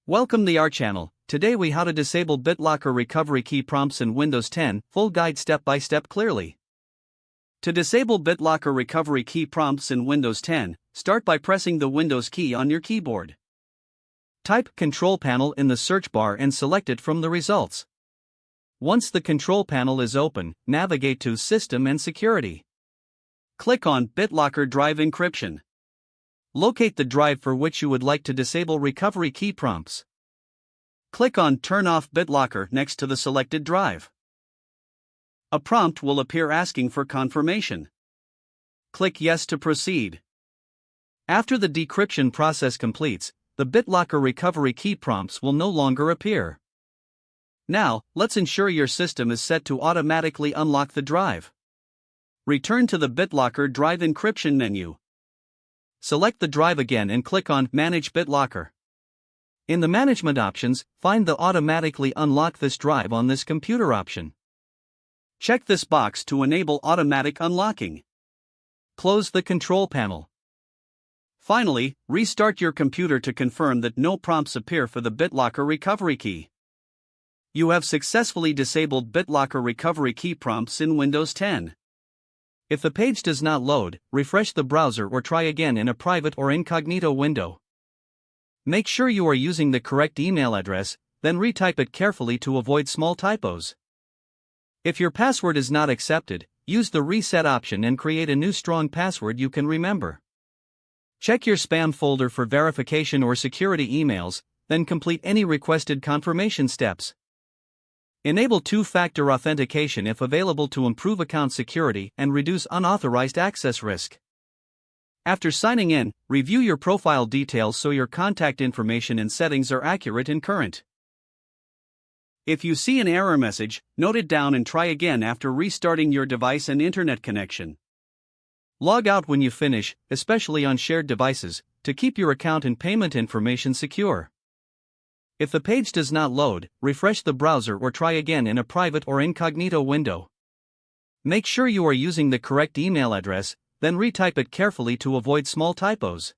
Welcome to our channel. Today we how to disable BitLocker recovery key prompts in Windows 10, full guide step by step clearly. To disable BitLocker recovery key prompts in Windows 10, start by pressing the Windows key on your keyboard. Type Control Panel in the search bar and select it from the results. Once the control panel is open, navigate to System and Security. Click on BitLocker Drive Encryption. Locate the drive for which you would like to disable recovery key prompts. Click on Turn off BitLocker next to the selected drive. A prompt will appear asking for confirmation. Click Yes to proceed. After the decryption process completes, the BitLocker recovery key prompts will no longer appear. Now, let's ensure your system is set to automatically unlock the drive. Return to the BitLocker Drive Encryption menu. Select the drive again and click on Manage BitLocker. In the management options, find the Automatically Unlock this drive on this computer option. Check this box to enable automatic unlocking. Close the control panel. Finally, restart your computer to confirm that no prompts appear for the BitLocker recovery key. You have successfully disabled BitLocker recovery key prompts in Windows 10. If the page does not load, refresh the browser or try again in a private or incognito window. Make sure you are using the correct email address, then retype it carefully to avoid small typos. If your password is not accepted, use the reset option and create a new strong password you can remember. Check your spam folder for verification or security emails, then complete any requested confirmation steps. Enable two-factor authentication if available to improve account security and reduce unauthorized access risk. After signing in, review your profile details so your contact information and settings are accurate and current. If you see an error message, note it down and try again after restarting your device and internet connection. Log out when you finish, especially on shared devices, to keep your account and payment information secure. If the page does not load, refresh the browser or try again in a private or incognito window. Make sure you are using the correct email address, then retype it carefully to avoid small typos.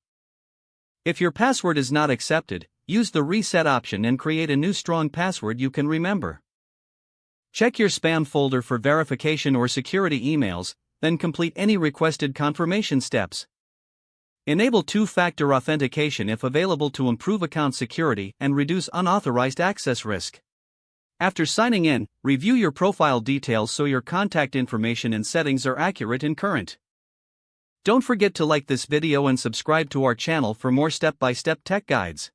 If your password is not accepted, use the reset option and create a new strong password you can remember. Check your spam folder for verification or security emails, then complete any requested confirmation steps. Enable two-factor authentication if available to improve account security and reduce unauthorized access risk. After signing in, review your profile details so your contact information and settings are accurate and current. Don't forget to like this video and subscribe to our channel for more step-by-step tech guides.